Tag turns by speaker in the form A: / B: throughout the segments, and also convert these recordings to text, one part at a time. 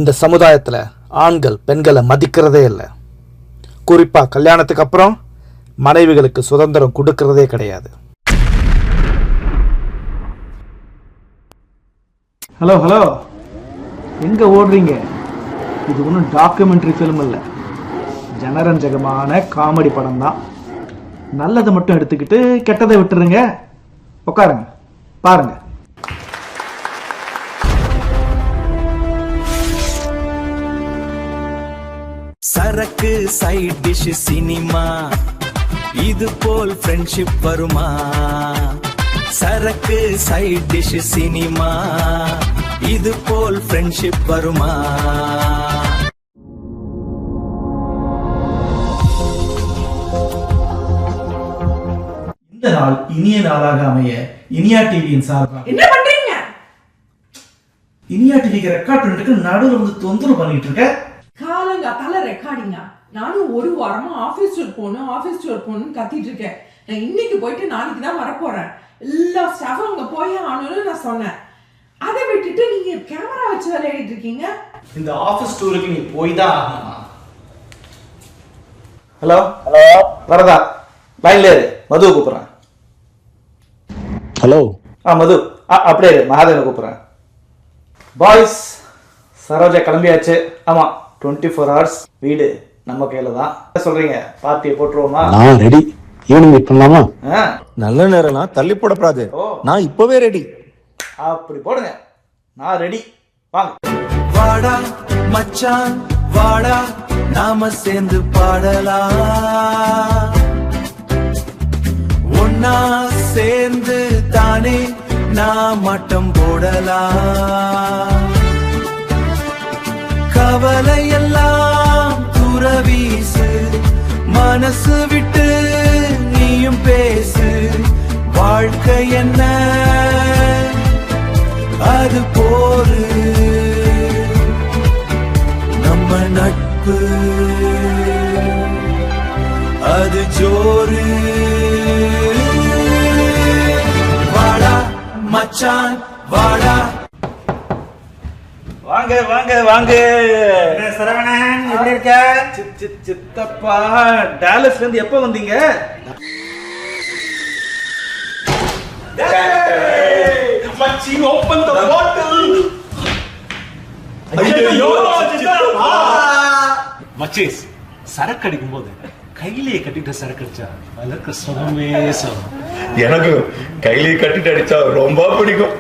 A: இந்த சமுதாயத்தில் ஆண்கள் பெண்களை மதிக்கிறதே இல்லை. குறிப்பாக கல்யாணத்துக்கு அப்புறம் மனைவிகளுக்கு சுதந்திரம் கொடுக்கறதே கிடையாது. ஹலோ ஹலோ, எங்கே ஓடுறீங்க? இது ஒன்றும் டாக்குமெண்ட்ரி ஃபிலிம் இல்லை, ஜனரஞ்சகமான காமெடி படம் தான். நல்லதை மட்டும் எடுத்துக்கிட்டு கெட்டதை விட்டுருங்க. உட்காருங்க, பாருங்க.
B: சரக்கு சைட் டிஷ் சினிமா, இது போல் ஃப்ரெண்ட்ஷிப் வருமா? சரக்கு சைட் டிஷ் சினிமா, இது போல் ஃப்ரெண்ட்ஷிப் வருமா?
A: இந்த நாள் இனிய நாளாக அமைய இனியா டிவியின் சார்பாக
C: என்ன பண்றீங்க?
A: இனியா டிவிக்கு ரெக்கார்ட் பண்ணிட்டு நடுவில் வந்து தொந்தரவு பண்ணிட்டு இருக்க.
C: காலங்காத்தால ரெக்கார்டிங்கா? நானும் ஒரு வாரமா ஆபீஸ் டூர் போகணும்னு கத்திட்டு இருக்கேன். நான் இன்னைக்கு போயிட்டு நாளைக்கு தான் வரப்போறேன். எல்லா ஸ்டாஃபும் அங்க போய் ஆகணும்னு நான் சொன்னேன். அதை விட்டுட்டு நீங்க கேமரா வச்சு விளையாடிட்டு இருக்கீங்க.
A: இந்த ஆபீஸ் டூருக்கு நீ போய் தான் ஆகணுமா? ஹலோ வரதா, லைன்ல இரு, மது கூப்பிடுறேன்.
D: ஹலோ.
A: மது அப்படியே இரு, மகாதேவனை கூப்பிடுறேன். பாய்ஸ், சரோஜா கிளம்பியாச்சு. ஆமா, 24 hours வீடு நம்ம கையில தான். சொல்றீங்க, பார்ட்டியை போட்டுருவோமா?
D: நான் ரெடி. ஈவினிங் மீட் பண்ணலாமா?
E: நல்ல நேரம்லாம் தள்ளி போடப்படாது. நான் இப்பவே ரெடி.
A: அப்படி போடுங்க, நான் ரெடி. வாங்க.
B: வாடா மச்சான் வாடா, நாம சேர்ந்து பாடலாம். ஒன்னா சேர்ந்து தானே நான் மட்டம் போடலாம். கவலையெல்லாம் துறவீசு, மனசு விட்டு நீயும் பேசு. வாழ்க்கை என்ன அது போரு, நம்ம நட்பு அது ஜோரு. வாடா மச்சான் வாடா.
A: வாங்க வாங்க வாங்க.
F: சரவணன், எப்படி இருக்க?
A: சித்தப்பா, டாலஸ்ல இருந்து எப்ப வந்தீங்க? மச்சி, ஓபன் தி பாட்டில். ஐயோ சித்தப்பா.
F: மச்சேஸ், சரக்கு அடிக்கும் போது கையிலேயே கட்டிட்டு சரக்கு அடிச்சா அதுல இருக்க சுகமே சுகம்.
E: எனக்கு கையிலேயே கட்டிட்டு அடிச்சா ரொம்ப பிடிக்கும்.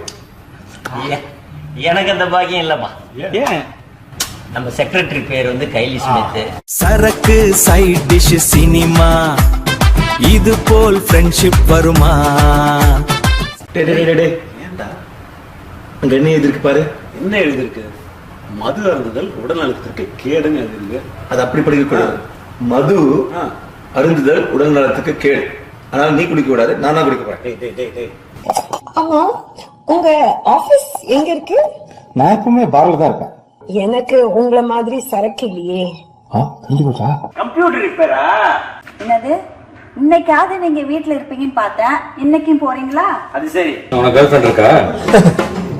G: எனக்கு அந்த பாக்கியம் இல்லப்பா.
F: ஏன்?
G: நம்ம செக்ரட்டரி பேர் வந்து கைலி ஸ்மித்.
B: சரக்கு சைட் டிஷ் சினிமா, இது போல் ஃப்ரெண்ட்ஷிப் வருமா?
E: அங்க என்ன எதிர்க்கு பாரு.
F: என்ன எழுதிருக்கு? மது அருந்துதல் உடல் நலத்திற்கு கேடுன்னு எழுதிருக்கு.
E: அது அப்படி படிக்க கூடாது. மது அருந்துதல் உடல் நலத்துக்கு கேடு. அதனால நீ குடிக்க கூடாது, நான் தான் குடிக்க போறேன்.
H: ஆமா, உங்க ஆபீஸ் எங்க இருக்கு?
D: நான் எப்பவுமே பார்ல தான் இருப்பேன்.
H: எனக்கு உங்கள மாதிரி சரக்கு இல்லையே.
F: கம்ப்யூட்டர் ரிப்பேரா?
I: என்னது, இன்னைக்காவது நீங்க வீட்டுல இருப்பீங்கன்னு பார்த்தேன், இன்னைக்கும் போறீங்களா?
F: அது சரி.
E: உனக்கு கேர்ள் ஃபிரெண்ட் இருக்கா?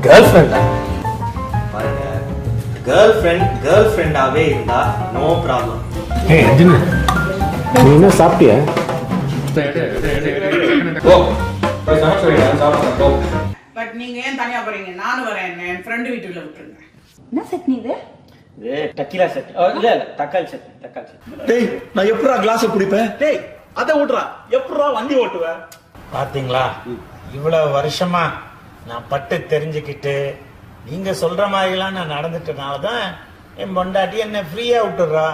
A: கேர்ள் ஃபிரெண்டா? பாருங்க, கேர்ள் ஃபிரெண்டாவே இருந்தா நோ ப்ராப்ளம்.
D: ஏய் அர்ஜுன், நீ என்ன சாப்பிட்டியா?
C: பட் நீங்க ஏன் தனியா போறீங்க? நானும் வரேன், என் ஃப்ரெண்ட் வீட்டுல விட்டுருங்க.
I: என்ன சட்னி இது?
G: டக்கிலா செட் இல்ல தக்காளி செட்.
E: டேய், நான் எப்படா கிளாஸ் குடிப்பேன்?
F: டேய், அதை விட்டுறா. எப்படா வண்டி ஓட்டுவேன்?
J: பாத்தீங்களா, இவ்வளவு வருஷமா நான் பட்டு தெரிஞ்சுக்கிட்டு நீங்க சொல்ற மாதிரிலாம் நான் நடந்துட்டனாலதான் என் பொண்டாட்டி என்ன ஃப்ரீயா விட்டுடுறா.